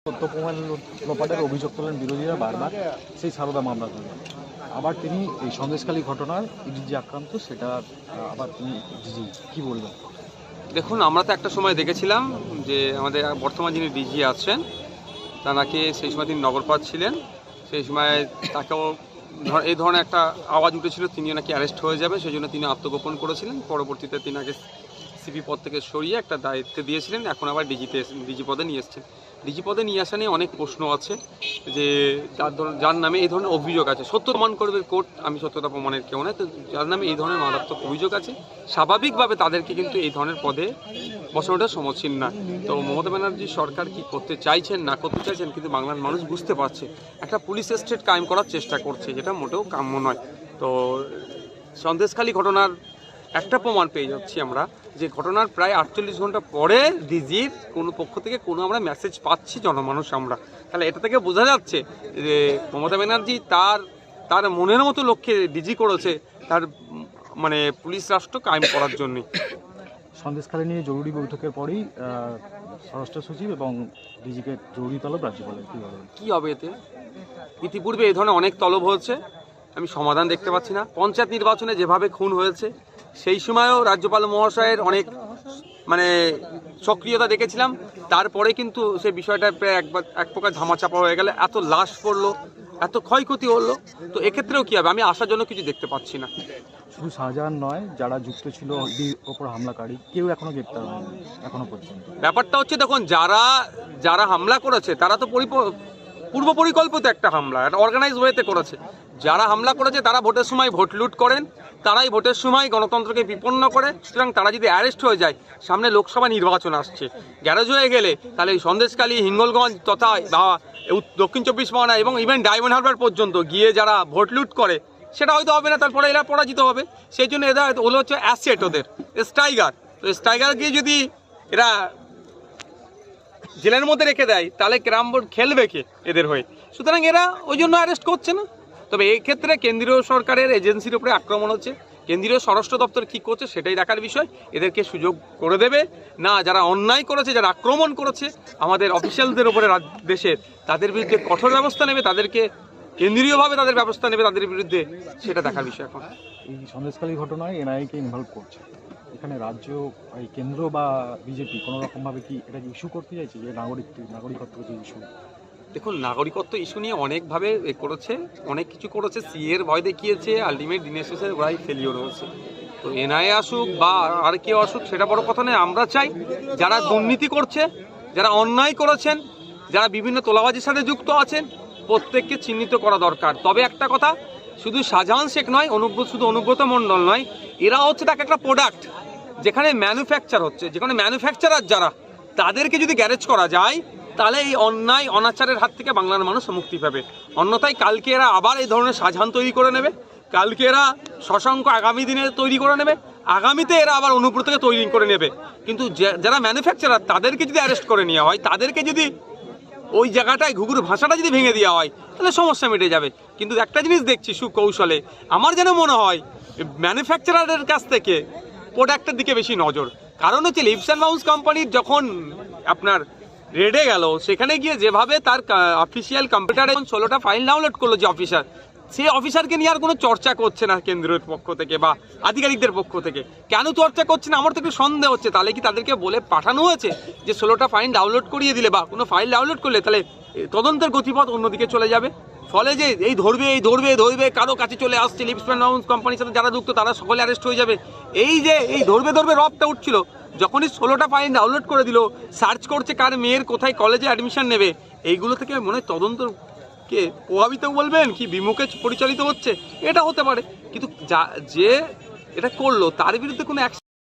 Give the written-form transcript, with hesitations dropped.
তথ্য প্রমাণ লোপাটের অভিযোগ তোলেন বিরোধীরা বারবার, সেই সারদা মামলা তুলেন। আবার তিনি এই সন্দেশখালী ঘটনার যে আক্রান্ত, সেটা আবার তিনি কী বলবেন? দেখুন, আমরা তো একটা সময় দেখেছিলাম যে আমাদের বর্তমান যিনি ডিজি আছেন তাকে সেই সময় তিনি নগরপাল ছিলেন, সেই সময় তাকেও এই ধরনের একটা আওয়াজ উঠেছিল তিনিও নাকি অ্যারেস্ট হয়ে যাবে, সেই জন্য তিনি আত্মগোপন করেছিলেন। পরবর্তীতে তিনি আগে সিপি পদ থেকে সরিয়ে একটা দায়িত্বে দিয়েছিলেন, এখন আবার ডিজি পদে নিয়ে এসছেন। ডিজি পদে নিয়ে আসা নিয়ে অনেক প্রশ্ন আছে যে যার নামে এই ধরনের অভিযোগ আছে, সত্য প্রমাণ করবে কোর্ট, আমি সত্যতা প্রমাণের কেউ নয়, তো যার নামে এই ধরনের মারাত্মক অভিযোগ আছে স্বাভাবিকভাবে তাদেরকে কিন্তু এই ধরনের পদে বসানোটা সমীচীন না। তো মমতা ব্যানার্জি সরকার কি করতে চাইছেন না করতে চাইছেন, কিন্তু বাংলার মানুষ বুঝতে পারছে একটা পুলিশ স্টেট কায়েম করার চেষ্টা করছে, যেটা মোটেও কাম্য নয়। তো সন্দেশখালী ঘটনার একটা প্রমাণ পেয়ে যাচ্ছি আমরা যে ঘটনার প্রায় 48 ঘন্টা পরে ডিজির কোনো পক্ষ থেকে কোনো আমরা মেসেজ পাচ্ছি জনমানুষ আমরা, তাহলে এটা থেকে বোঝা যাচ্ছে যে মমতা ব্যানার্জি তার মনের মতো লক্ষ্যে ডিজি করেছে, তার মানে পুলিশ রাষ্ট্র কায়েম করার জন্যই। সন্দেশখালী নিয়ে জরুরি বৈঠকের পরেই স্বরাষ্ট্র সচিব এবং ডিজিকে জরুরি তলব রাজ্যপালের, কী হবে এতে? ইতিপূর্বে এই ধরনের অনেক তলব হয়েছে, আমি সমাধান দেখতে পাচ্ছি না। পঞ্চায়েত নির্বাচনে যেভাবে খুন হয়েছে সেই সময়ও রাজ্যপাল মহাশয়ের অনেক সক্রিয়তা দেখেছিলাম, তারপরে কিন্তু সে বিষয়টা প্রায় এক প্রকার ধামাচাপা হয়ে গেলে এত লাশ পড়লো, এত ক্ষয়ক্ষতি হলো, তো এক্ষেত্রেও কী হবে আমি আশাজনক কিছু দেখতে পাচ্ছি না। শুধু শাহজাহান নয়, যারা যুক্ত ছিল ওপর হামলাকারী কেউ এখনো গ্রেপ্তার হয়নি এখনো পর্যন্ত। ব্যাপারটা হচ্ছে দেখুন, যারা হামলা করেছে তারা তো পূর্ব পরিকল্পিত একটা হামলা, একটা অর্গানাইজ ওয়েতে করেছে। যারা হামলা করেছে তারা ভোটের সময় ভোট লুট করেন, তারাই ভোটের সময় গণতন্ত্রকে বিপন্ন করে। সুতরাং তারা যদি অ্যারেস্ট হয়ে যায়, সামনে লোকসভা নির্বাচন আসছে, গ্যারেজ হয়ে গেলে তাহলে এই সন্দেশখালী, হিঙ্গলগঞ্জ তথা দক্ষিণ 24 পরগনা এবং ইভেন ডায়মন্ড হারবার পর্যন্ত গিয়ে যারা ভোট লুট করে সেটা হয়তো হবে না, তারপরে এরা পরাজিত হবে। সেই জন্য এরা হলো হচ্ছে অ্যাসেট, ওদের স্ট্রাইগার। তো স্ট্রাইগার গিয়ে যদি এরা জেলের মধ্যে রেখে দেয় তাহলে ক্যারাম বোর্ড খেলবে কে এদের হয়ে? সুতরাং এরা ওই জন্য অ্যারেস্ট করছে না। তবে এই ক্ষেত্রে কেন্দ্রীয় সরকারের এজেন্সির উপরে আক্রমণ হচ্ছে, কেন্দ্রীয় স্বরাষ্ট্র দপ্তর কী করছে সেটাই দেখার বিষয়। এদেরকে সুযোগ করে দেবে না, যারা অন্যায় করেছে, যারা আক্রমণ করেছে আমাদের অফিসিয়ালদের উপরে দেশের, তাদের বিরুদ্ধে কঠোর ব্যবস্থা নেবে, তাদেরকে কেন্দ্রীয়ভাবে তাদের ব্যবস্থা নেবে তাদের বিরুদ্ধে, সেটা দেখার বিষয়। এখন এই সন্দেশখালী ঘটনায় এনআইএকে ইনভলভ করছে, এখানে রাজ্য, এই কেন্দ্র বা বিজেপি কোনো রকমভাবে কি এটা ইস্যু করতে চাইছে যে নাগরিকত্ব যে ইস্যু? দেখুন, নাগরিকত্ব ইস্যু নিয়ে অনেকভাবে করেছে, অনেক কিছু করেছে, সিএর ভয় দেখিয়েছে, আলটিমেট দিনের শেষে ওরাই ফেলিওর হয়েছে। তো এনআইএ আসুক বা আর কেউ আসুক সেটা বড় কথা নয়, আমরা চাই যারা দুর্নীতি করছে, যারা অন্যায় করেছেন, যারা বিভিন্ন তোলাবাজির সাথে যুক্ত আছেন, প্রত্যেককে চিহ্নিত করা দরকার। তবে একটা কথা, শুধু শাহজাহান শেখ নয়, শুধু অনুব্রত মণ্ডল নয়, এরা হচ্ছে তাকে একটা প্রোডাক্ট, যেখানে ম্যানুফ্যাকচার হচ্ছে, যেখানে ম্যানুফ্যাকচারার যারা, তাদেরকে যদি গ্যারেজ করা যায় তাহলে এই অন্যায় অনাচারের হাত থেকে বাংলার মানুষ মুক্তি পাবে। অন্যথায় কালকে এরা আবার এই ধরনের শাহজাহান তৈরি করে নেবে, কালকে এরা শশাঙ্ক আগামী দিনে তৈরি করে নেবে, আগামীতে এরা আবার অনুব্রতকে তৈরি করে নেবে। কিন্তু যারা ম্যানুফ্যাকচারার তাদেরকে যদি অ্যারেস্ট করে নেওয়া হয়, তাদেরকে যদি ওই জায়গাটায় ঘুঘুর ভাষাটা যদি ভেঙে দেওয়া হয় তাহলে সমস্যা মিটে যাবে। কিন্তু একটা জিনিস দেখছি সুকৌশলে, আমার যেন মনে হয় ম্যানুফ্যাকচারারের কাছ থেকে প্রোডাক্টের দিকে বেশি নজর। কারণ হচ্ছে লিপস অ্যান্ড বাউন্স কোম্পানির যখন আপনার রেডে গেল, সেখানে গিয়ে যেভাবে তার অফিসিয়াল কম্পিউটারে 16টা ফাইল ডাউনলোড করলো যে অফিসার, সেই অফিসারকে নিয়ে আর কোনো চর্চা করছে না কেন্দ্রের পক্ষ থেকে বা আধিকারিকদের পক্ষ থেকে। কেন চর্চা করছে না আমার তো একটু সন্দেহ হচ্ছে। তাহলে কি তাদেরকে বলে পাঠানো হয়েছে যে 16টা ফাইল ডাউনলোড করিয়ে দিলে বা কোনো ফাইল ডাউনলোড করলে তাহলে তদন্তের গতিপথ অন্যদিকে চলে যাবে? ফলে যে এই ধরবে কারো কাছে চলে আসছে, লিপস অ্যান্ড বাউন্স কোম্পানির সাথে যারা যুক্ত তারা সকলে অ্যারেস্ট হয়ে যাবে। এই যে এই ধরবে রবটা উঠছিল, যখনই 16টা ফাইল ডাউনলোড করে দিল, সার্চ করছে কার মেয়ের কোথায় কলেজে অ্যাডমিশন নেবে, এইগুলো থেকে মনে হয় তদন্তকে প্রভাবিত বলবেন কি বিমুখে পরিচালিত হচ্ছে, এটা হতে পারে। কিন্তু যে এটা করলো তার বিরুদ্ধে কোনো